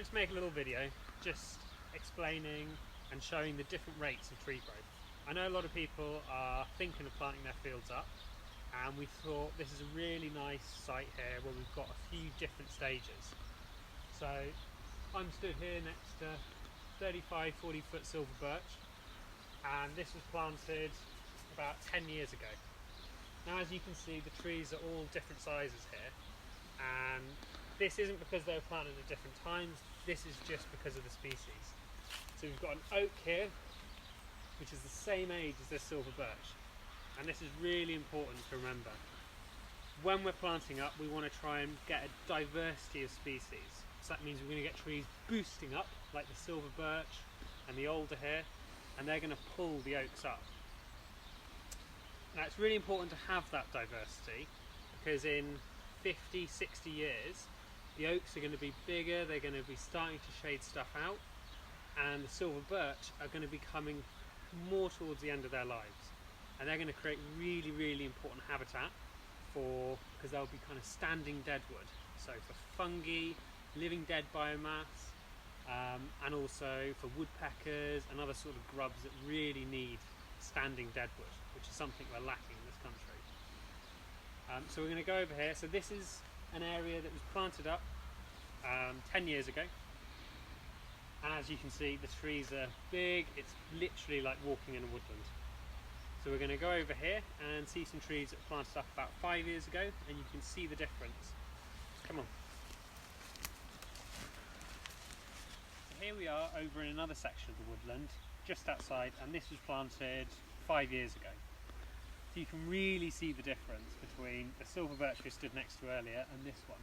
just make a little video just explaining and showing the different rates of tree growth. I know a lot of people are thinking of planting their fields up, and we thought this is a really nice site here where we've got a few different stages. So I'm stood here next to 35-40 foot silver birch, and this was planted about 10 years ago. Now, as you can see, the trees are all different sizes here, and this isn't because they were planted at different times, this is just because of the species. So we've got an oak here which is the same age as this silver birch, and this is really important to remember. When we're planting up, we want to try and get a diversity of species. So that means we're going to get trees boosting up like the silver birch and the alder here, and they're going to pull the oaks up. Now it's really important to have that diversity, because in 50-60 years the oaks are going to be bigger, they're going to be starting to shade stuff out, and the silver birch are going to be coming more towards the end of their lives, and they're going to create really important habitat because they'll be kind of standing deadwood, so for fungi, living dead biomass, and also for woodpeckers and other sort of grubs that really need standing deadwood, which is something we're lacking in this country. So we're going to go over here. So this is an area that was planted up 10 years ago, and as you can see, the trees are big. It's literally like walking in a woodland. So we're going to go over here and see some trees that were planted up about 5 years ago, and you can see the difference. Come on. So here we are over in another section of the woodland, just outside, and this was planted 5 years ago. So you can really see the difference between the silver birch we stood next to earlier and this one.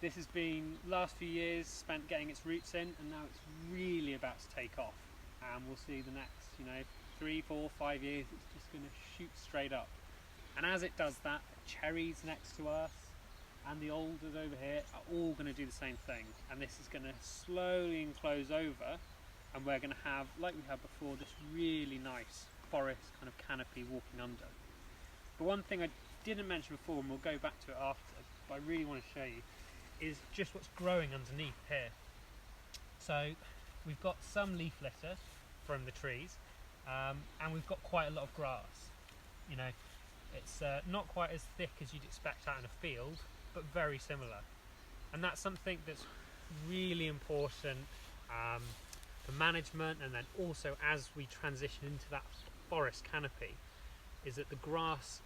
This has been, last few years, spent getting its roots in, and now it's really about to take off. And we'll see the next, 3, 4, 5 years, it's just going to shoot straight up. And as it does that, the cherries next to us and the alders over here are all going to do the same thing. And this is going to slowly enclose over, and we're going to have, like we had before, this really nice forest kind of canopy walking under. But one thing I didn't mention before, and we'll go back to it after, but I really want to show you, is just what's growing underneath here. So we've got some leaf litter from the trees, and we've got quite a lot of grass. It's not quite as thick as you'd expect out in a field, but very similar. And that's something that's really important for management, and then also as we transition into that forest canopy, is that the grass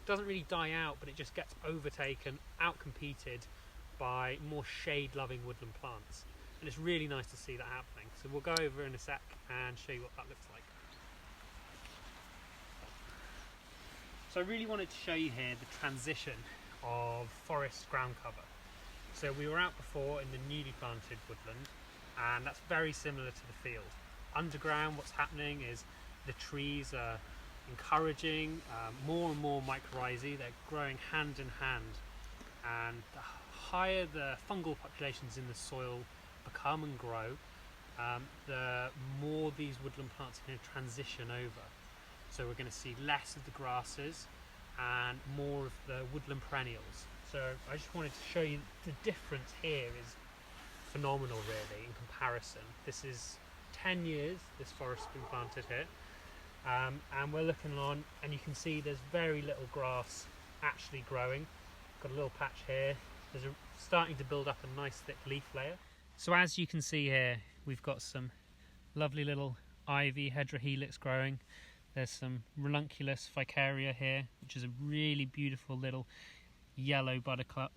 doesn't really die out, but it just gets overtaken, outcompeted by more shade-loving woodland plants. And it's really nice to see that happening. So we'll go over in a sec and show you what that looks like. So I really wanted to show you here the transition of forest ground cover. So we were out before in the newly planted woodland, and that's very similar to the field. Underground, what's happening is the trees are encouraging more and more mycorrhizae. They're growing hand in hand, and the higher the fungal populations in the soil become and grow, the more these woodland plants are going to transition over. So we're going to see less of the grasses and more of the woodland perennials. So I just wanted to show you the difference here is phenomenal really in comparison. This is 10 years this forest has been planted here, and we're looking on, and you can see there's very little grass actually growing. Got a little patch here. There's starting to build up a nice thick leaf layer. So as you can see here, we've got some lovely little ivy hedrohelix growing. There's some ranunculus ficaria here, which is a really beautiful little yellow buttercup,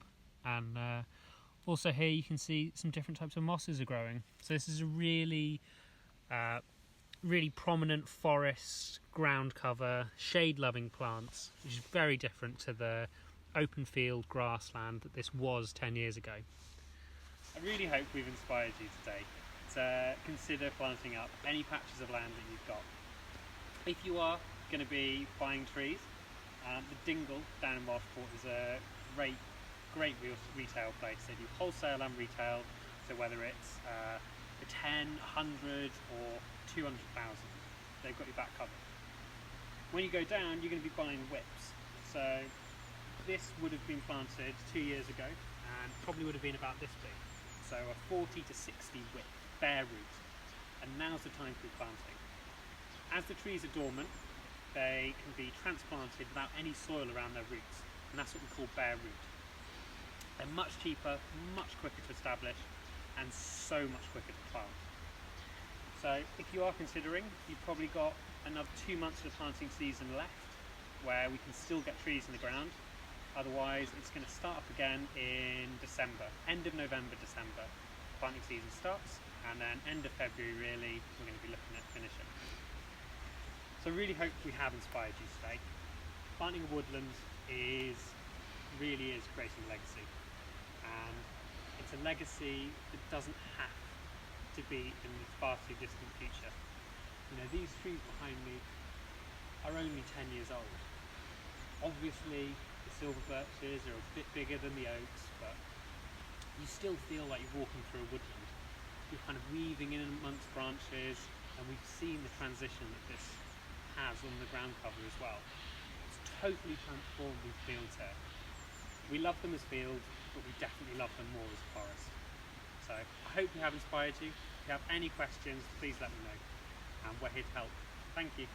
and also here you can see some different types of mosses are growing. So this is a really prominent forest ground cover, shade loving plants, which is very different to the open field grassland that this was 10 years ago. I really hope we've inspired you today to consider planting up any patches of land that you've got. If you are going to be buying trees, the Dingle down in Welshport is a great retail place. They do wholesale and retail, so whether it's for 10, 100 or 200,000, they've got your back covered. When you go down, you're going to be buying whips. So this would have been planted 2 years ago and probably would have been about this big. so a 40 to 60 width, bare root, and now's the time for planting. As the trees are dormant, they can be transplanted without any soil around their roots, and that's what we call bare root. They're much cheaper, much quicker to establish, and so much quicker to plant. So if you are considering, you've probably got another 2 months of the planting season left, where we can still get trees in the ground. Otherwise, it's going to start up again in December, end of November, December. Planting season starts, and then end of February, really, we're going to be looking at finishing. So I really hope we have inspired you today. Planting a woodland really is creating a legacy, and it's a legacy that doesn't have to be in the far too distant future. You know, these trees behind me are only 10 years old. Obviously the silver birches are a bit bigger than the oaks, but you still feel like you're walking through a woodland. You're kind of weaving in amongst branches, and we've seen the transition that this has on the ground cover as well. It's totally transformed these fields here. We love them as fields, but we definitely love them more as a forest. So I hope we have inspired you. If you have any questions, please let me know, and we're here to help. Thank you.